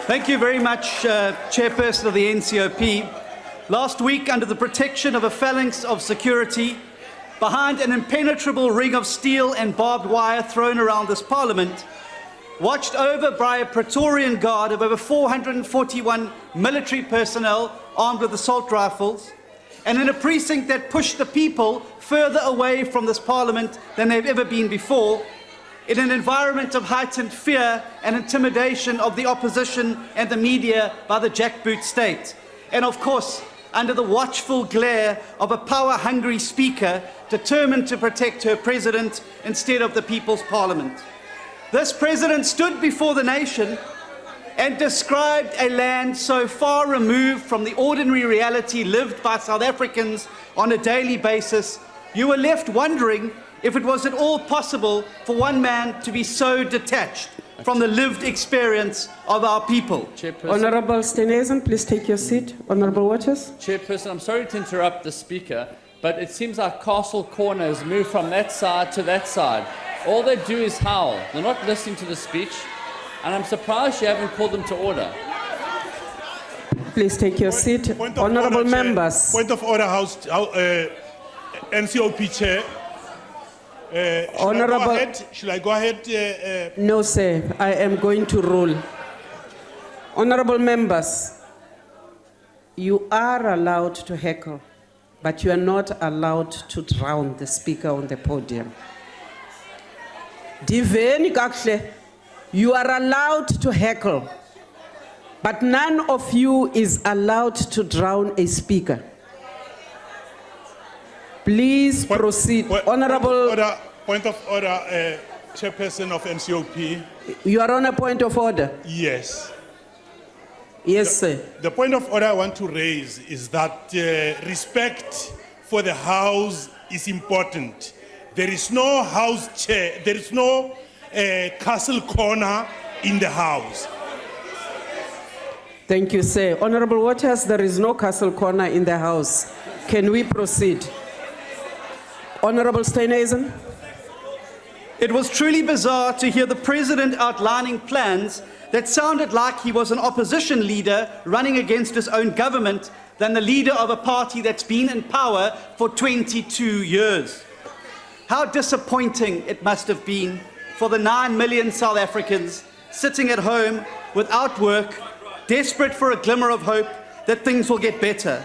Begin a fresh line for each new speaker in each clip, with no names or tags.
Thank you very much, Chairperson of the NCOP. Last week, under the protection of a phalanx of security, behind an impenetrable ring of steel and barbed wire thrown around this Parliament, watched over by a Praetorian Guard of over 441 military personnel armed with assault rifles, and in a precinct that pushed the people further away from this Parliament than they've ever been before, in an environment of heightened fear and intimidation of the opposition and the media by the jackboot state, and of course, under the watchful glare of a power-hungry speaker determined to protect her president instead of the People's Parliament. This president stood before the nation and described a land so far removed from the ordinary reality lived by South Africans on a daily basis, you were left wondering if it was at all possible for one man to be so detached from the lived experience of our people.
Honourable Steenhuisen, please take your seat. Honourable Waters.
Chairperson, I'm sorry to interrupt the Speaker, but it seems like Castle Corner has moved from that side to that side. All they do is howl. They're not listening to the speech, and I'm surprised you haven't called them to order.
Please take your seat. Honourable members.
Point of order, House NCOP Chair.
Honourable.
Should I go ahead?
No, sir. I am going to rule. Honourable members, you are allowed to heckle, but you are not allowed to drown the speaker on the podium. Diveni kakhle, you are allowed to heckle, but none of you is allowed to drown a speaker. Please proceed. Honourable.
Point of order, Chairperson of NCOP.
You are on a point of order?
Yes.
Yes, sir.
The point of order I want to raise is that respect for the House is important. There is no House chair, there is no castle corner in the House.
Thank you, sir. Honourable Waters, there is no castle corner in the House. Can we proceed? Honourable Steenhuisen.
It was truly bizarre to hear the President outlining plans that sounded like he was an opposition leader running against his own government than the leader of a party that's been in power for 22 years. How disappointing it must have been for the 9 million South Africans sitting at home without work, desperate for a glimmer of hope that things will get better.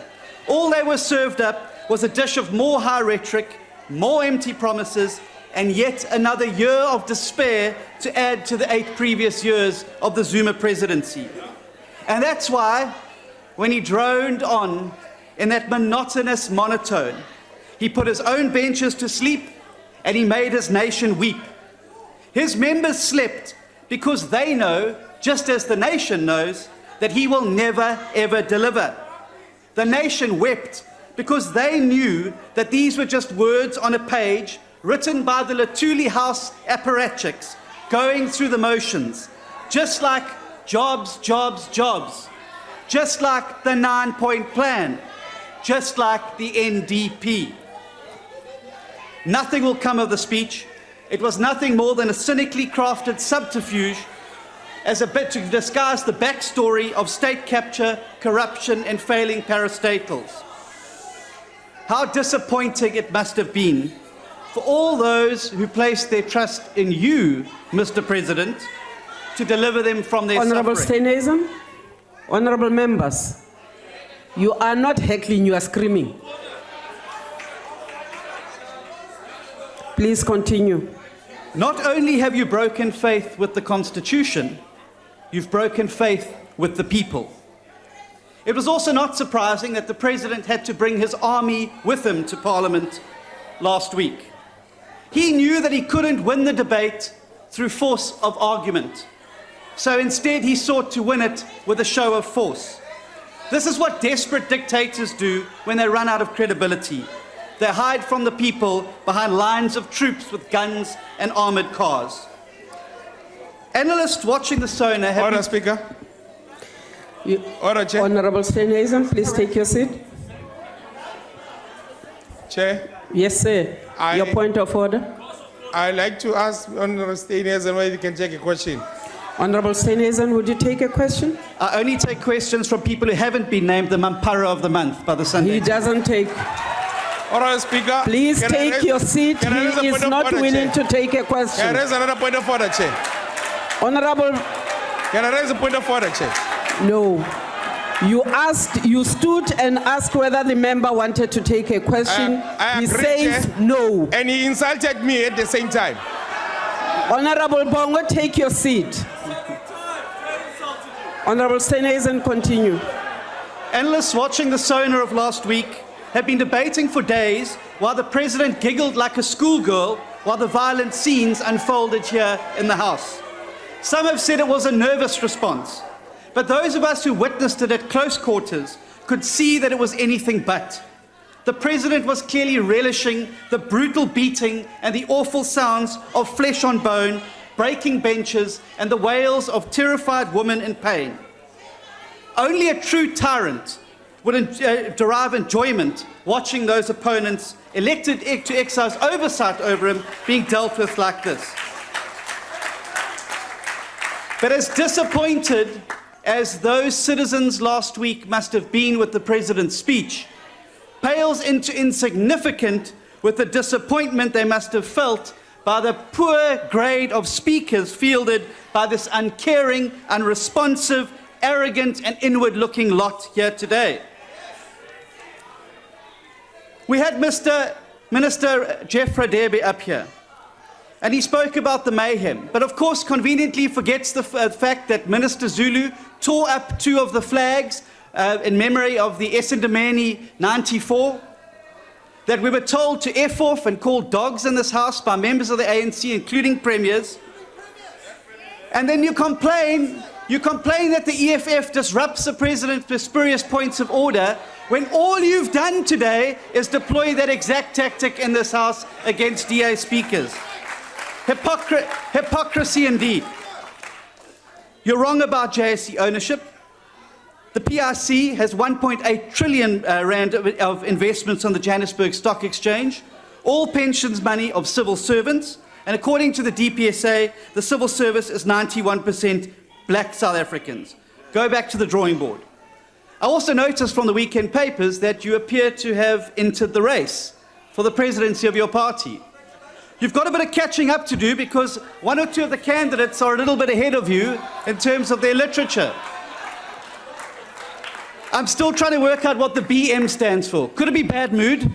All they were served up was a dish of more high rhetoric, more empty promises, and yet another year of despair to add to the 8 previous years of the Zuma presidency. And that's why, when he droned on in that monotonous monotone, he put his own benches to sleep and he made his nation weep. His members slept because they know, just as the nation knows, that he will never ever deliver. The nation wept because they knew that these were just words on a page written by the Latuli House apparatchiks going through the motions, just like jobs, jobs, jobs, just like the 9-point plan, just like the NDP. Nothing will come of the speech. It was nothing more than a cynically crafted subterfuge as a bit to disguise the backstory of state capture, corruption, and failing parastatals. How disappointing it must have been for all those who placed their trust in you, Mr. President, to deliver them from their
Honourable
suffering.
Steenhuisen, honourable members, you are not heckling, you are screaming. Please continue.
Not only have you broken faith with the Constitution, you've broken faith with the people. It was also not surprising that the President had to bring his army with him to Parliament last week. He knew that he couldn't win the debate through force of argument. So instead he sought to win it with a show of force. This is what desperate dictators do when they run out of credibility. They hide from the people behind lines of troops with guns and armored cars. Analysts watching the SONA have...
Order, Speaker. Order, Chair.
Honourable Steenhuisen, please take your seat.
Chair.
Yes, sir. Your point of order.
I'd like to ask Honourable Steenhuisen whether he can take a question.
Honorable Steenhuisen, would you take a question?
I only take questions from people who haven't been named the Mampara of the Month by the Sunday.
He doesn't take.
All right, Speaker.
Please
can I
take
raise-
your seat.
can I raise a
He is
point of
not
order,
willing
Chair?
to take a
Can I
question.
raise another point of order, Chair?
Honorable,
Can I raise a point of order, Chair?
no. You stood and asked whether the member wanted to take a question.
I
He
agree,
says
Chair.
no.
And he insulted me at the same time.
Honorable Bongo, take your seat. Honorable Steenhuisen, continue.
Analysts watching the SONA of last week have been debating for days while the president giggled like a schoolgirl while the violent scenes unfolded here in the House. Some have said it was a nervous response, but those of us who witnessed it at close quarters could see that it was anything but. The president was clearly relishing the brutal beating and the awful sounds of flesh on bone, breaking benches, and the wails of terrified women in pain. Only a true tyrant would derive enjoyment watching those opponents elected to exercise oversight over him being dealt with like this. But as disappointed as those citizens last week must have been with the president's speech, pales into insignificant with the disappointment they must have felt by the poor grade of speakers fielded by this uncaring, unresponsive, arrogant and inward-looking lot here today. We had Minister Jeff Radebe up here, and he spoke about the mayhem, but of course conveniently forgets the fact that Minister Zulu tore up 2 of the flags in memory of the Esendameni 94, that we were told to F off and call dogs in this house by members of the ANC, including premiers. And then you complain that the EFF disrupts the president's spurious points of order when all you've done today is deploy that exact tactic in this house against DA speakers. Hypocrisy indeed. You're wrong about JSE ownership. The PIC has 1.8 trillion rand of investments on the Johannesburg Stock Exchange, all pensions money of civil servants, and according to the DPSA, the civil service is 91% black South Africans. Go back to the drawing board. I also noticed from the weekend papers that you appear to have entered the race for the presidency of your party. You've got a bit of catching up to do because 1 or 2 of the candidates are a little bit ahead of you in terms of their literature. I'm still trying to work out what the BM stands for. Could it be bad mood?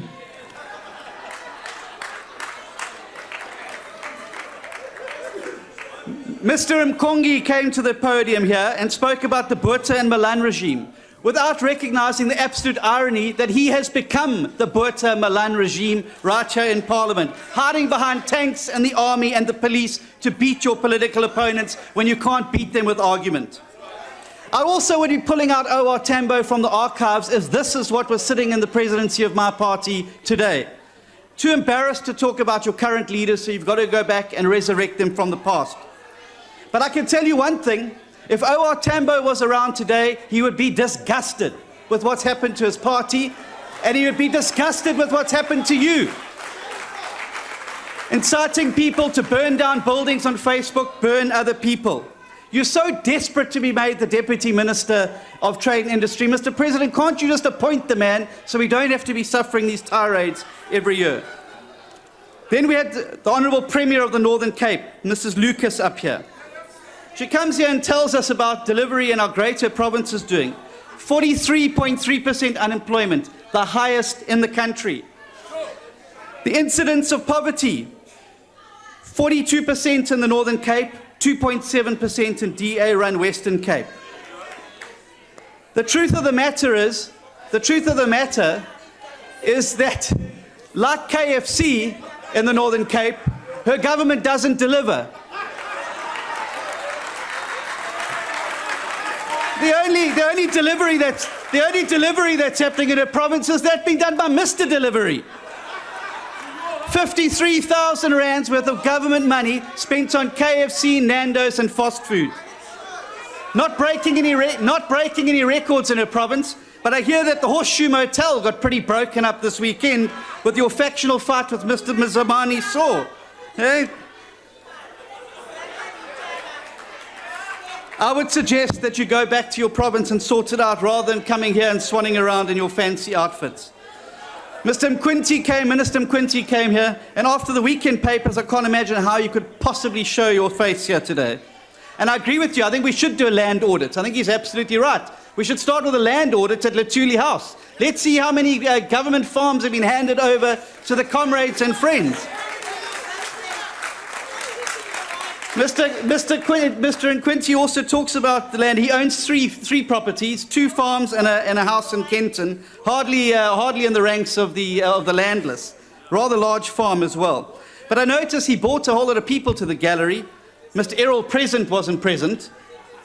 Mr. Mkongi came to the podium here and spoke about the Botha and Milan regime without recognizing the absolute irony that he has become the Botha Milan regime right here in Parliament, hiding behind tanks and the army and the police to beat your political opponents when you can't beat them with argument. I also would be pulling out O.R. Tambo from the archives if this is what was sitting in the presidency of my party today. Too embarrassed to talk about your current leaders, so you've got to go back and resurrect them from the past. But I can tell you one thing, if O.R. Tambo was around today, he would be disgusted with what's happened to his party, and he would be disgusted with what's happened to you. Inciting people to burn down buildings on Facebook, burn other people. You're so desperate to be made the Deputy Minister of Trade and Industry. Mr. President, can't you just appoint the man so we don't have to be suffering these tirades every year? Then we had the Honourable Premier of the Northern Cape, Mrs. Lucas, up here. She comes here and tells us about delivery and how great her province is doing. 43.3% unemployment, the highest in the country. The incidence of poverty, 42% in the Northern Cape, 2.7% in DA-run Western Cape. The truth of the matter is that, like KFC in the Northern Cape, her government doesn't deliver. The only delivery that's happening in her province is that being done by Mr. Delivery. 53,000 rands worth of government money spent on KFC, Nando's and fast food. Not breaking any records in her province, but I hear that the Horseshoe Motel got pretty broken up this weekend with your factional fight with Mr. Mzamani Saw. I would suggest that you go back to your province and sort it out rather than coming here and swanning around in your fancy outfits. Minister Mquinty came here, and after the weekend papers, I can't imagine how you could possibly show your face here today. And I agree with you, I think we should do a land audit. I think he's absolutely right. We should start with a land audit at Letuli House. Let's see how many government farms have been handed over to the comrades and friends. Mr. Nquinty also talks about the land. He owns three properties, 2 farms and a house in Kenton, hardly in the ranks of the landless. Rather large farm as well. But I noticed he brought a whole lot of people to the gallery. Mr. Errol Present wasn't present.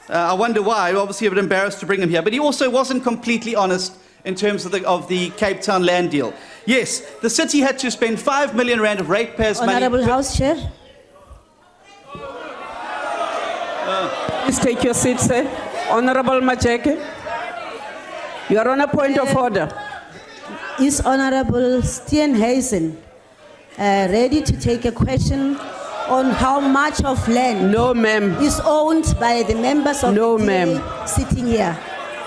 I wonder why. Obviously, a bit embarrassed to bring him here. But he also wasn't completely honest in terms of the Cape Town land deal. Yes, the city had to spend 5 million rand of ratepayers' money.
Honourable House Chair.
Please take your seat, sir. Honourable Majeke, you are on a point of order.
Is Honourable Steenhuisen ready to take a question on how much of land
No, ma'am.
is owned by the members of
No,
the DA
ma'am.
sitting here?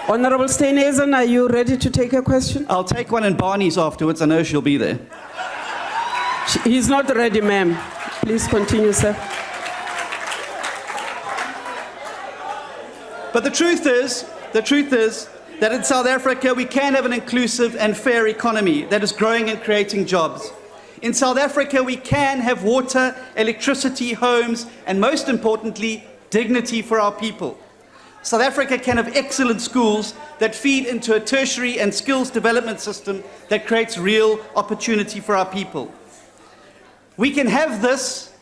Honourable Steenhuisen, are you ready to take a question?
I'll take one in Barney's afterwards. I know she'll be there.
He's not ready, ma'am. Please continue, sir.
But the truth is that in South Africa we can have an inclusive and fair economy that is growing and creating jobs. In South Africa we can have water, electricity, homes, and most importantly, dignity for our people. South Africa can have excellent schools that feed into a tertiary and skills development system that creates real opportunity for our people. We can have this,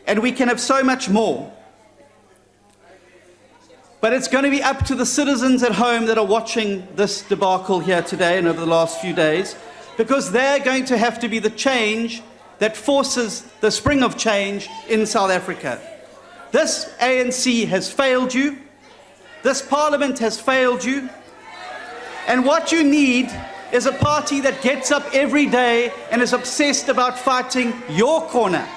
and we can have so much more. But it's going to be up to the citizens at home that are watching this debacle here today and over the last few days, because they're going to have to be the change that forces the spring of change in South Africa. This ANC has failed you. This Parliament has failed you. And what you need is a party that gets up every day and is obsessed about fighting your corner.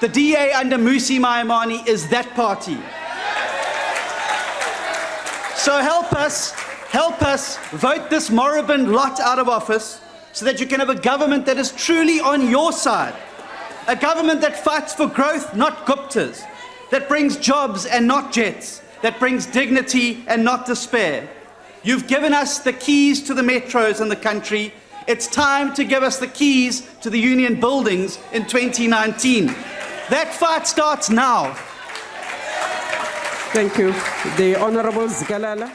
The DA under Musi Maimane is that party. So help us vote this moribund lot out of office so that you can have a government that is truly on your side. A government that fights for growth, not Guptas. That brings jobs and not jets. That brings dignity and not despair. You've given us the keys to the metros in the country. It's time to give us the keys to the union buildings in 2019. That fight starts now.
Thank you. The Honourable Zikalala.